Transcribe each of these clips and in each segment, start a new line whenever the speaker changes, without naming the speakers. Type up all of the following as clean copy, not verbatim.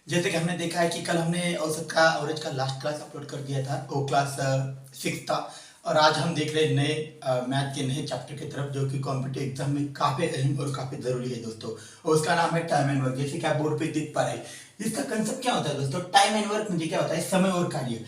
जैसे कि हमने देखा है कि कल हमने औसत का एवरेज का लास्ट क्लास अपलोड कर दिया था, वो क्लास 6 था। और आज हम देख रहे हैं नए मैथ के नए चैप्टर की तरफ, जो कि कॉम्पिटिटिव एग्जाम में काफ़ी अहम और काफ़ी ज़रूरी है दोस्तों। और उसका नाम है टाइम एंड वर्क। जैसे कि आप बोर्ड पे देख पा रहे हैं, इसका कंसेप्ट क्या होता है दोस्तों। टाइम एंड वर्क मुझे क्या होता है, समय और कार्य।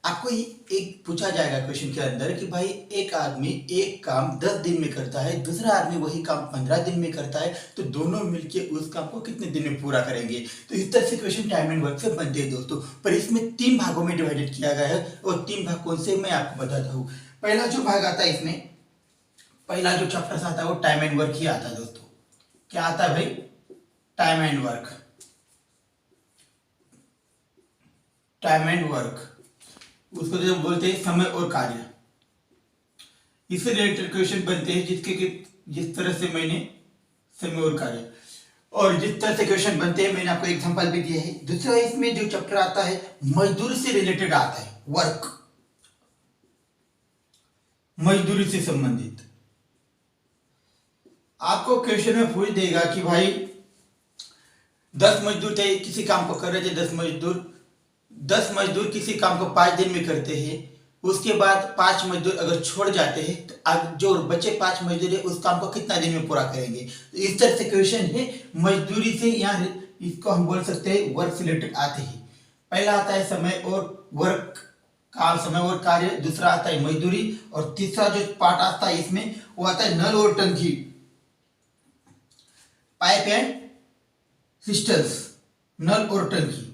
आपको एक पूछा जाएगा क्वेश्चन के अंदर कि भाई एक आदमी एक काम 10 दिन में करता है, दूसरा आदमी वही काम 15 दिन में करता है, तो दोनों मिलके उस काम को कितने दिन में पूरा करेंगे। तो इस तरह से क्वेश्चन टाइम एंड वर्क से बनते हैं दोस्तों। पर इसमें 3 भागों में डिवाइडेड किया गया है, और 3 भाग कौन से मैं आपको बताता हूँ। पहला जो भाग आता है इसमें, पहला जो चैप्टर आता है वो टाइम एंड वर्क ही आता है दोस्तों। क्या आता है भाई? Time and work. Time and work उसको जो बोलते हैं समय और कार्य। इससे रिलेटेड क्वेश्चन बनते हैं जिसके कि जिस तरह से मैंने समय और कार्य, और जिस तरह से क्वेश्चन बनते हैं मैंने आपको एग्जांपल भी दिया है। दूसरा इसमें जो चैप्टर आता है मजदूरी से रिलेटेड आता है, वर्क, मजदूरी से संबंधित। आपको क्वेश्चन में पूछ देगा कि भाई 10 मजदूर थे, किसी काम को कर रहे थे 10 मजदूर किसी काम को 5 दिन में करते हैं। उसके बाद 5 मजदूर अगर छोड़ जाते हैं तो अब जो बचे 5 मजदूर है उस काम को कितना दिन में पूरा करेंगे। तो इस तरह से क्वेश्चन है मजदूरी से, यहाँ इसको हम बोल सकते हैं वर्क से रिलेटेड आते हैं। पहला आता है समय और वर्क, काम, समय और कार्य। दूसरा आता है मजदूरी, और तीसरा जो पार्ट आता है इसमें वो आता है नल और टंकी, पाइप एंड सिस्टर्स। नल और टंकी,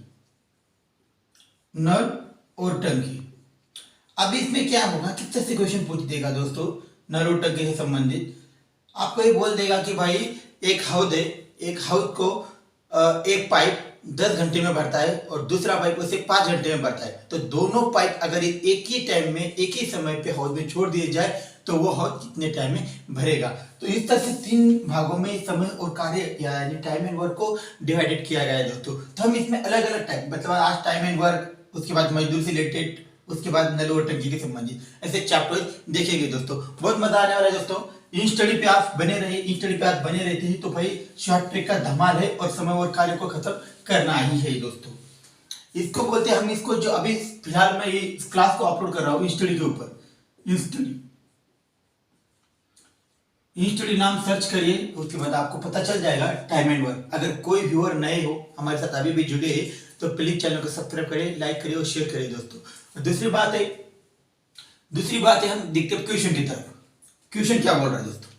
नल और टंकी। अब इसमें क्या होगा, किस तरह से क्वेश्चन पूछ देगा दोस्तों नल और टंकी से संबंधित। आपको ये बोल देगा कि भाई एक हौद है, एक हौद को एक पाइप 10 घंटे में भरता है और दूसरा पाइप उसे 5 घंटे में भरता है। तो दोनों पाइप अगर एक ही टाइम में एक ही समय पे हौद में छोड़ दिए जाए तो वो हौद कितने टाइम में भरेगा। तो इस तरह से 3 भागों में समय और कार्य यानी टाइम एंड वर्क को डिवाइडेड किया गया है दोस्तों। तो हम इसमें अलग अलग टाइप, मतलब आज टाइम एंड वर्क, उसके बाद मजदूर से रिलेटेड, उसके बाद नल और टंकी के संबंधित ऐसे चैप्टर देखेंगे दोस्तों। बहुत मजा आने वाला है दोस्तों। इन स्टडी पे आप बने रहे, इन स्टडी पे आप बने रहते हैं तो भाई शॉर्ट ट्रिक का धमाल है, और समय और कार्य को खत्म करना ही है दोस्तों। इसको बोलते हैं हम, इसको जो अभी फिलहाल मैं ये इस क्लास को अपलोड कर रहा हूँ स्टडी के ऊपर, स्टडी नाम सर्च करिए, उसके बाद आपको पता चल जाएगा टाइम एंड वर्क। अगर कोई व्यूअर नए हो हमारे साथ अभी भी जुड़े हैं तो प्लीज चैनल को सब्सक्राइब करिए, लाइक करिए और शेयर करिए दोस्तों। और दूसरी बात है हम देखते हैं क्वेश्चन की तरफ। क्वेश्चन क्या बोल रहा है दोस्तों।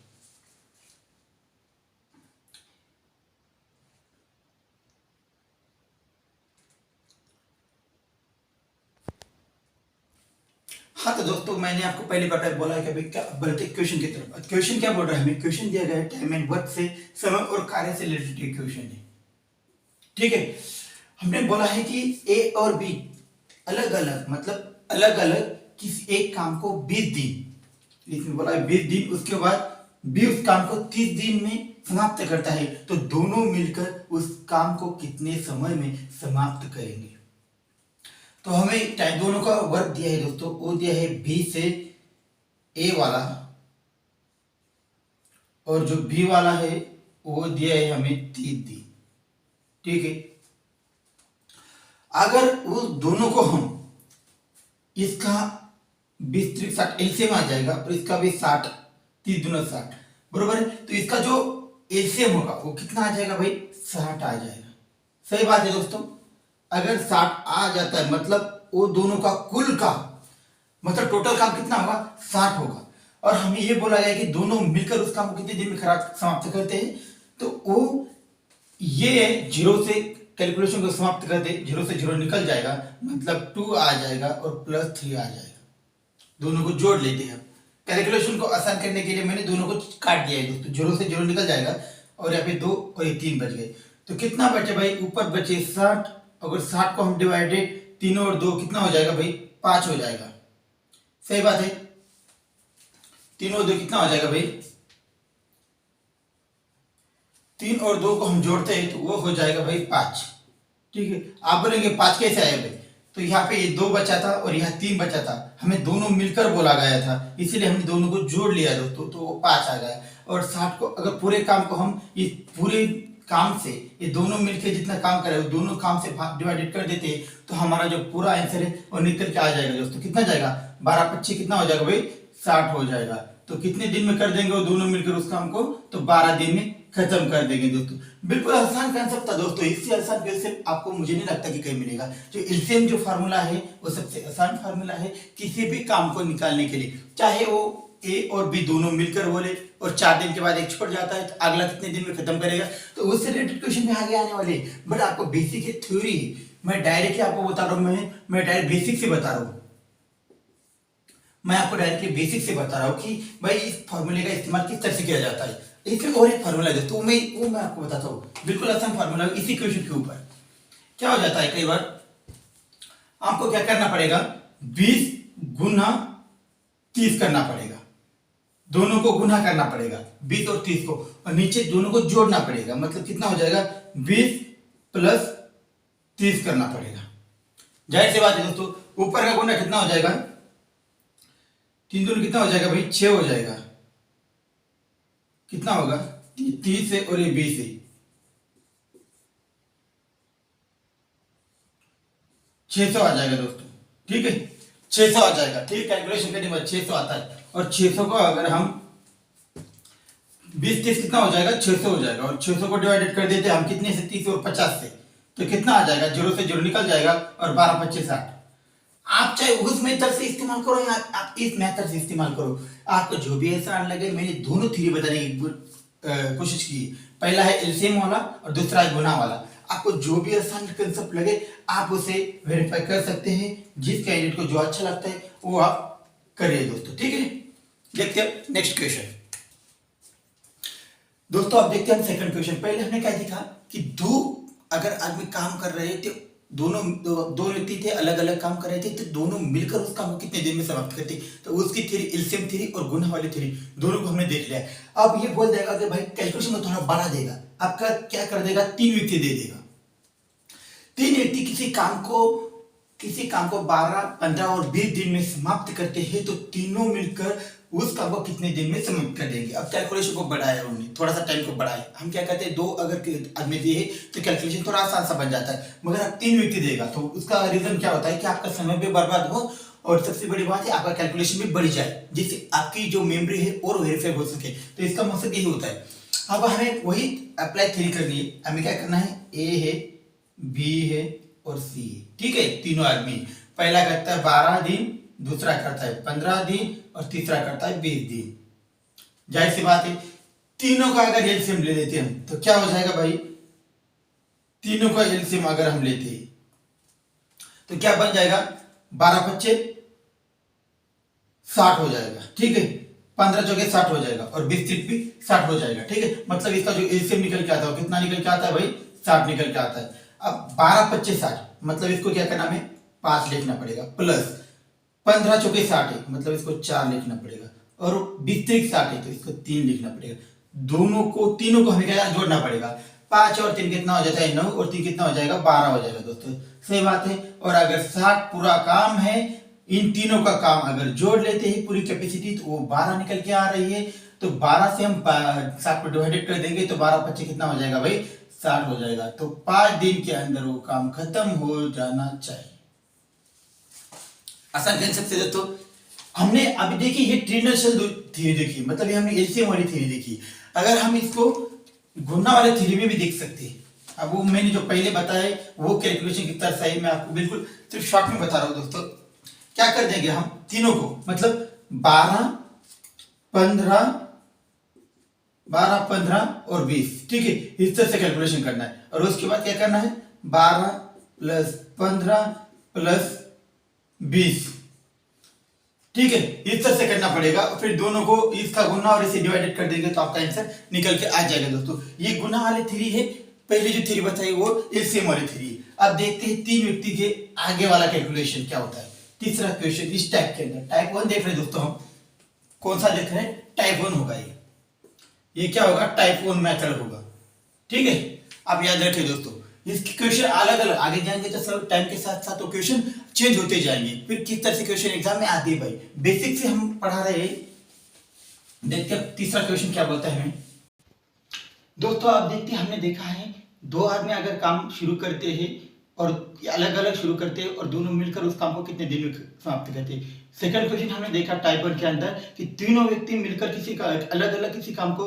हाँ तो दोस्तों मैंने आपको पहले बताया, बोला है कि अभी क्या बढ़ते क्वेश्चन की तरफ। क्वेश्चन क्या बोल रहा है हमें, क्वेश्चन दिया गया है टाइम एंड वर्क से, समय और कार्य से रिलेटेड क्वेश्चन है, ठीक है। हमने बोला है कि ए और बी अलग अलग, मतलब अलग अलग किसी एक काम को 20 दिन, इसमें बोला है 20 दिन, उसके बाद बी उस काम को 30 दिन में समाप्त करता है, तो दोनों मिलकर उस काम को कितने समय में समाप्त करेंगे। तो हमें दोनों का वर्क दिया है दोस्तों, वो दिया है बी से ए वाला, और जो बी वाला है वो दिया है हमें 30 दिन, ठीक है। अगर वो दोनों को हम, इसका 20 3 60 एलसीएम आ जाएगा, और इसका भी 60, 30 दूना 60, बरोबर है। तो इसका जो एलसीएम होगा वो कितना आ जाएगा भाई, 60 आ जाएगा। सही बात है दोस्तों। अगर 60 आ जाता है मतलब वो दोनों का कुल का, मतलब टोटल काम कितना होगा, 60 होगा। और हमें ये बोला गया कि दोनों मिलकर उस काम को कितने दिन में समाप्त करते हैं, तो वो ये जीरो से कैलकुलेशन को समाप्त कर दे, 0 से 0 निकल जाएगा, मतलब 2 आ जाएगा और +3 आ जाएगा। दोनों को जोड़ लेते हैं। कैलकुलेशन को आसान करने के लिए मैंने दोनों को काट दिया है दोस्तों, 0 से 0 निकल जाएगा, और यहाँ पे 2 और ये 3 बच गए। तो कितना बचे भाई, ऊपर बचे 60, अगर 60 को हम डिवाइडेड 3 और 2 कितना हो जाएगा भाई, 5 हो जाएगा। सही बात है। 3 और 2 कितना हो जाएगा भाई, 3 और 2 को हम जोड़ते हैं तो वो हो जाएगा भाई 5, ठीक है। आप बोलेंगे 5 कैसे आया भाई, तो यहाँ पे ये 2 बचा था और यहाँ 3 बचा था, हमें दोनों मिलकर बोला गया था, इसीलिए हमने दोनों को जोड़ लिया दोस्तों, तो वो 5 आ गया। और 60 को, अगर पूरे काम को हम इस पूरे काम से ये दोनों मिलके जितना काम करे वो दोनों काम से डिवाइडेड कर देते हैं तो हमारा जो पूरा आंसर है वो निकल के आ जाएगा दोस्तों। कितना जाएगा 12×25 कितना हो जाएगा भाई 60 हो जाएगा। तो कितने दिन में कर देंगे वो दोनों मिलकर उस काम को, तो 12 दिन में खत्म कर देंगे दोस्तों। बिल्कुल आसान कंसेप्ट था दोस्तों, इससे आसान कंसेप्ट आपको मुझे नहीं लगता कि कहीं मिलेगा। जो एलसीएम जो फार्मूला है वो सबसे आसान फार्मूला है किसी भी काम को निकालने के लिए, चाहे वो ए और बी दोनों मिलकर बोले और 4 दिन के बाद एक छूट जाता है तो अगला कितने दिन में खत्म करेगा, तो उससे रिलेटेड क्वेश्चन में आगे आने वाले। बट आपको बेसिक है, थ्योरी है, मैं डायरेक्टली आपको बता रहा हूँ, मैं डायरेक्ट बेसिक से बता रहा हूँ। मैं आपको डायरेक्टली बेसिक से बता रहा हूँ कि भाई इस फार्मूले का इस्तेमाल किस तरह से किया जाता है। इसमें और एक फार्मूला है दोस्तों, मैं आपको बताता हूँ, बिल्कुल आसान फार्मूला है। इसी क्वेश्चन के ऊपर क्या हो जाता है, कई बार आपको क्या करना पड़ेगा 20 गुना 30 करना पड़ेगा, दोनों को गुना करना पड़ेगा 20 और 30 को, और नीचे दोनों को जोड़ना पड़ेगा। मतलब कितना हो जाएगा 20 + 30 करना पड़ेगा। जाहिर सी बात है दोस्तों, ऊपर का गुना कितना हो जाएगा 3 दूनी कितना हो जाएगा भाई 6 हो जाएगा। कितना होगा 30 से और ये 20 से 600 आ जाएगा दोस्तों। ठीक है 600 आ जाएगा। ठीक, कैलकुलेशन करने के बाद 600 आता है। और 600 को अगर हम 20-30 कितना हो जाएगा 600 हो जाएगा, और 600 को डिवाइडेड कर देते हैं हम कितने से 30 और 50 से, तो कितना आ जाएगा 0 से 0 निकल जाएगा और 12×25 60। आप चाहे उस मेथड से इस्तेमाल करो या आप इस मेथड से इस्तेमाल करो, आपको जो भी आसान लगे। मैंने दोनों थ्योरी बताने की कोशिश की, पहला है एलसीएम वाला और दूसरा है गुना वाला। आपको जो भी आसान कंसेप्ट लगे आप उसे वेरीफाई कर सकते हैं, जिस कैंडिडेट को जो अच्छा लगता है वो आप करिए दोस्तों। ठीक है, देखते हैं नेक्स्ट क्वेश्चन। दोस्तों आप देखते हैं सेकंड क्वेश्चन। पहले हमने क्या देखा कि अगर आदमी काम कर रहे थे, दो व्यक्ति थे, अलग अलग काम कर रहे थे, तो दोनों मिलकर उस काम को कितने दिन में समाप्त करते, तो उसकी थ्योरी एलसीएम थ्योरी और गुना वाली थ्योरी दोनों को हमने देख लिया। अब ये बोल देगा कि भाई कैलकुलेशन को थोड़ा बढ़ा देगा, आपका क्या कर देगा 3 व्यक्ति दे देगा। 3 व्यक्ति किसी काम को 12, 15 और 20 दिन में समाप्त करते हैं, तो तीनों मिलकर उस काम को कितने दिन में समाप्त कर देंगे। अब कैलकुलेशन को बढ़ाया उन्होंने, थोड़ा सा टाइम को बढ़ाया। हम क्या कहते हैं 2 अगर आदमी दिए तो कैलकुलेशन थोड़ा आसान सा बन जाता है, मगर आप 3 व्यक्ति देगा तो उसका रीजन क्या होता है कि आपका समय भी बर्बाद हो और सबसे बड़ी बात है आपका कैलकुलेशन भी बढ़ जाए, जिससे आपकी जो मेमोरी है और वेरीफाई हो सके। तो इसका मकसद यही होता है। अब हमें वही अप्लाई थ्योरी करनी है। हमें क्या करना है, ए है, बी है और सी है। ठीक है, तीनों आदमी, पहला करता है 12 दिन, दूसरा करता है 15 दिन और तीसरा करता है 20 दिन। जाहिर सी बात है तीनों का अगर एलसीएम ले लेते हम तो क्या हो जाएगा भाई, तीनों का एलसीएम अगर हम लेते तो क्या बन जाएगा 12×25 60 हो जाएगा। ठीक है, 15×4 60 हो जाएगा और 20 भी 60 हो जाएगा। ठीक है, मतलब इसका जो एलसीएम निकल के आता है कितना निकल के आता है भाई 60 निकल के आता है। अब 12×25 60, मतलब इसको क्या करना है 5 लिखना पड़ेगा, प्लस 15×4 60 है, मतलब इसको 4 लिखना पड़ेगा, और 20×3 60 है तो इसको 3 लिखना पड़ेगा। तीनों को हमें क्या जोड़ना पड़ेगा, 5 और 3 कितना हो जाता है 9 और 3 कितना हो जाएगा 12 हो जाएगा दोस्तों। सही बात है। और अगर 60 पूरा काम है, इन तीनों का काम अगर जोड़ लेते हैं पूरी कैपेसिटी तो वो 12 निकल के आ रही है। तो 12 से हम 60 को डिवाइडेड कर देंगे तो 12×25 कितना हो जाएगा भाई 60 हो जाएगा। तो 5 दिन के अंदर वो काम खत्म हो जाना चाहिए। आसान कंसेप्ट से दोस्तों हमने अभी देखी ये ट्रांजिशन थ्योरी देखी, मतलब ये हमने एलसीएम वाली थ्योरी देखी। अगर हम इसको गुना वाले थ्योरी में भी देख सकते हैं। अब वो मैंने जो पहले बताया वो कैलकुलेशन कितना सही मैं आपको बिल्कुल सिर्फ शॉर्ट में बता रहा हूं दोस्तों। क्या कर देंगे हम तीनों को, मतलब 12, 15 और 20। ठीक है, इस तरह से कैलकुलेशन करना है। और उसके बाद क्या करना है 12 + 15 + 20। ठीक है, इस तरह से करना पड़ेगा। फिर दोनों को इसका गुना और इसे डिवाइडेड कर देंगे तो आपका आंसर निकल के आ जाएगा दोस्तों। ये गुना वाली थ्योरी है, पहले जो थ्योरी बताई वो एलसीएम वाली थ्योरी है। अब देखते हैं 3 व्यक्ति के आगे वाला कैलकुलेशन क्या होता है। तीसरा क्वेश्चन इस टाइप के अंदर, टाइप 1 देख रहे हैं दोस्तों हम, कौन सा देख रहे हैं टाइप 1 होगा ये क्या होगा टाइप 1 मेथड होगा। ठीक है, आप याद रखिए दोस्तों, इसके क्वेश्चन अलग अलग आगे जाएंगे तो सब टाइम के साथ साथ तो क्वेश्चन चेंज होते जाएंगे। फिर किस तरह से क्वेश्चन एग्जाम में आते हैं भाई, बेसिक से हम पढ़ा रहे हैं। देखते हैं तीसरा क्वेश्चन क्या बोलता है हमें। दोस्तों आप देखते हैं, हमने देखा है दो आदमी अगर काम शुरू करते हैं और अलग अलग शुरू करते हैं और दोनों मिलकर उस काम को कितने दिन में समाप्त करते हैं। सेकंड क्वेश्चन हमने देखा टाइप 1 के अंदर कि तीनों व्यक्ति मिलकर किसी का अलग अलग किसी काम को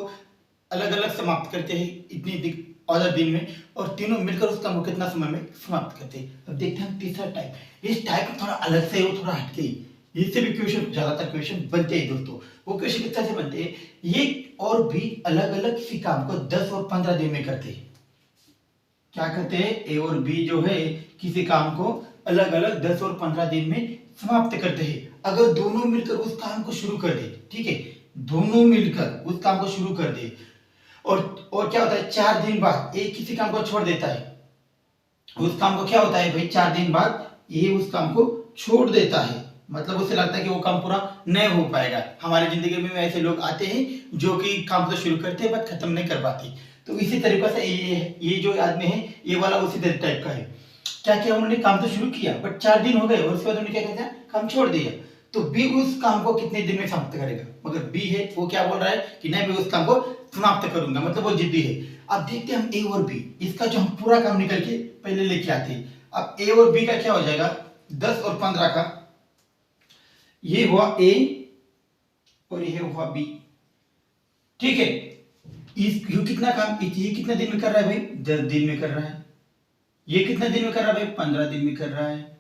अलग अलग समाप्त करते हैं इतनी ऑर्डर दिन में, और तीनों मिलकर उस काम को कितना समय में समाप्त करते हैं। अब देखते हैं हम तीसरा टाइप। इस टाइप थोड़ा अलग से है, वो थोड़ा हटके, इससे भी क्वेश्चन ज्यादातर क्वेश्चन बनते हैं दोस्तों। वो क्वेश्चन किस तरह से बनते हैं, ये और भी अलग अलग किसी काम को 10 और 15 दिन में करते हैं। क्या करते हैं, ए और बी जो है किसी काम को अलग अलग 10 और 15 दिन में समाप्त करते हैं। अगर दोनों मिलकर उस काम को शुरू कर दे, ठीक है, दोनों मिलकर उस काम को शुरू कर दे और क्या होता है 4 दिन बाद एक किसी काम को छोड़ देता है, उस काम को क्या होता है भाई 4 दिन बाद ये उस काम को छोड़ देता है, मतलब उसे लगता है कि वो काम पूरा नहीं हो पाएगा। हमारी जिंदगी में ऐसे लोग आते हैं जो कि काम तो शुरू करते हैं बट खत्म नहीं कर पाते। तो इसी तरीके से ये जो आदमी है ये वाला उसी टाइप का है। क्या किया उन्होंने, काम तो शुरू किया बट 4 दिन हो गए और उसके बाद उन्होंने क्या कहते हैं काम छोड़ दिया। तो बी उस काम को कितने दिन में समाप्त करेगा, मगर बी है वो क्या बोल रहा है कि नहीं मैं उस काम को समाप्त करूंगा, मतलब वो जिद्दी है। अब देखते हैं हम ए और बी, इसका जो हम पूरा काम निकल के पहले लेके आते हैं। अब ए और बी का क्या हो जाएगा 10 और 15 का, ये हुआ ए और ये हुआ बी, ठीक है। ये कितना काम ये कितना दिन में कर रहा है भाई 10 दिन में कर रहा है। ये कितना दिन में कर रहा है भाई 15 दिन में कर रहा है,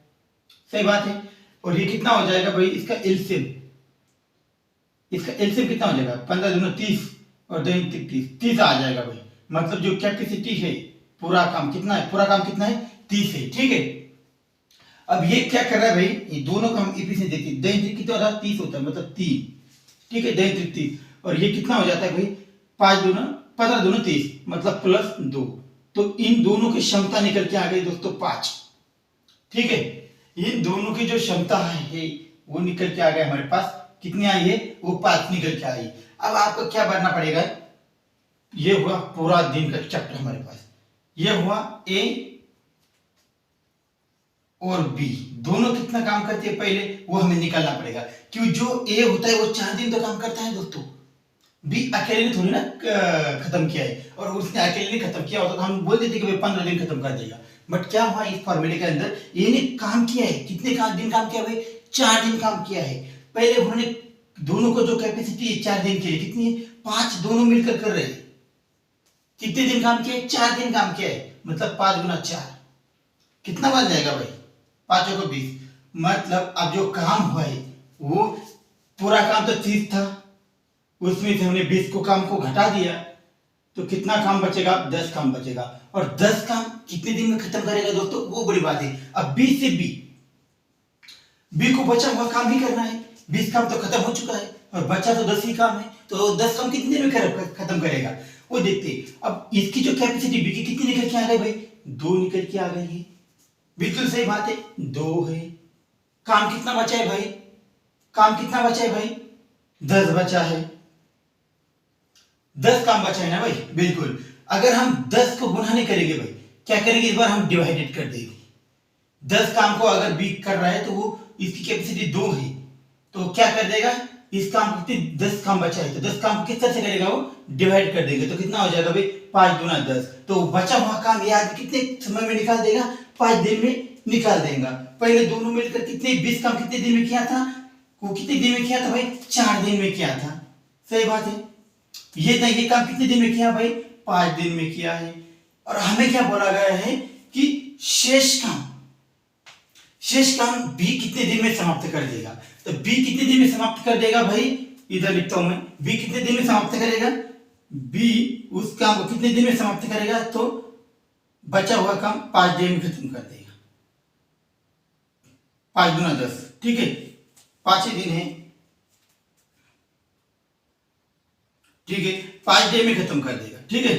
सही बात है। और ये कितना हो जाएगा भाई इसका एलसीएम, इसका एलसीएम कितना हो जाएगा 15 दूना 30 और 2 30 आ जाएगा भाई। मतलब जो कैपेसिटी है पूरा काम कितना है, पूरा काम कितना है 30 है, ठीक है। अब ये क्या कर रहा है भाई, ये दोनों का हम इफिशिएंसी देखते हैं, 2 कितना होता है 30 होता है, मतलब 3, ठीक है 2 30 और ये कितना हो जाता है भाई 5 दूना 15 दूना 30 मतलब +2। तो इन दोनों की क्षमता निकल के आ गई दोस्तों 5, ठीक है। इन दोनों की जो क्षमता है वो निकल के आ गया हमारे पास, कितनी आई है वो 5 निकल के आई। अब आपको क्या करना पड़ेगा, ये हुआ पूरा दिन का चैप्टर हमारे पास, ये हुआ ए और बी दोनों कितना काम करते हैं पहले वो हमें निकालना पड़ेगा, क्योंकि जो ए होता है वो 4 दिन तो काम करता है दोस्तों, बी अकेले ने थोड़ी ना खत्म किया है, और उसने अकेले ने खत्म किया होता तो हम बोल देते कि भाई 15 दिन खत्म कर देगा। बट क्या हुआ इस फॉर्मूले के अंदर, ये ने काम किया है, कितने दिन काम किया भाई 4 दिन काम किया है। पहले उन्होंने दोनों को जो कैपेसिटी है 4 दिन के लिए कितनी है 5, दोनों मिलकर कर रहे हैं। कितने दिन काम किया है 4 दिन काम किया है, मतलब 5 गुना 4 कितना बन जाएगा भाई 5 को 20, मतलब अब जो काम हुआ है वो पूरा काम तो 30 था, उसमें से हमने 20 को काम को घटा दिया तो कितना काम बचेगा 10 काम बचेगा। और 10 काम कितने दिन में खत्म करेगा दोस्तों वो बड़ी बात है। अब बी से बी को बचा हुआ काम ही करना है, 20 काम तो खत्म हो चुका है और बचा तो 10 ही काम है, तो 10 काम कितने दिन में खत्म करेगा वो देखते। अब इसकी जो कैपेसिटी बी की कितनी निकल के आ गई भाई 2 निकल के आ गई है, बिल्कुल सही बात है 2 है। काम कितना बचा है भाई, काम कितना बचा है भाई 10 बचा है, 10 काम बचा है ना भाई, बिल्कुल। अगर हम 10 को गुणा नहीं करेंगे भाई, क्या करेंगे इस बार हम डिवाइडेड कर देंगे। 10 काम को अगर बी कर रहा है तो वो इसकी कैपेसिटी 2 है, तो क्या कर देगा इस काम को 10 काम बचा है तो 10 काम को किस तरह से करेगा वो डिवाइड कर देंगे, तो कितना हो जाएगा भाई 5 दूना 10। तो बचा हुआ काम ये आदमी कितने समय में निकाल देगा 5 दिन में निकाल देगा। पहले दोनों मिलकर कितने 20 काम कितने दिन में किया था, वो कितने दिन में किया था भाई 4 दिन में किया था, सही बात है। ये काम कितने दिन में किया भाई 5 दिन में किया है। और हमें क्या बोला गया है कि शेष काम बी कितने दिन में समाप्त कर देगा, तो बी कितने दिन में समाप्त कर देगा भाई, इधर लिखता हूं मैं, बी कितने दिन में समाप्त करेगा, बी उस काम को कितने दिन में समाप्त करेगा, तो बचा हुआ काम 5 दिन में खत्म कर देगा, 5 दूना 10, ठीक है 5 ही दिन है, ठीक है 5 डे में खत्म कर देगा, ठीक है।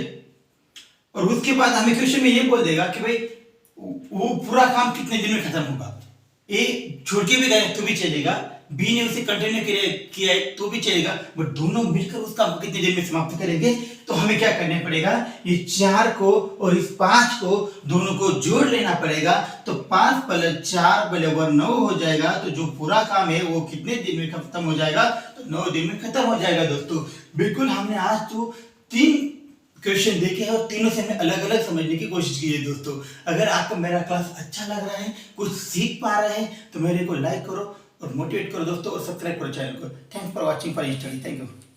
और उसके बाद हमें क्वेश्चन में ये बोल देगा कि भाई वो पूरा काम कितने दिन में खत्म होगा। ए छोड़ के भी गए तो भी चलेगा, बी ने उसे कंटिन्यू किया है तो भी चलेगा, बट दोनों मिलकर उस काम को कितने दिन में समाप्त करेंगे। तो हमें क्या करना पड़ेगा, ये 4 को और इस 5 को दोनों को जोड़ लेना पड़ेगा, तो 5 + 4 = 9 हो जाएगा। तो जो पूरा काम है वो कितने दिन में खत्म हो जाएगा, तो 9 दिन में खत्म हो जाएगा दोस्तों। बिल्कुल हमने आज तो 3 क्वेश्चन देखे हैं और तीनों से हमने अलग अलग समझने की कोशिश की है दोस्तों। अगर आपको मेरा क्लास अच्छा लग रहा है, कुछ सीख पा रहे हैं, तो मेरे को लाइक करो और मोटिवेट करो दोस्तों, और सब्सक्राइब करो चैनल को। Thanks for watching for study. Thank you.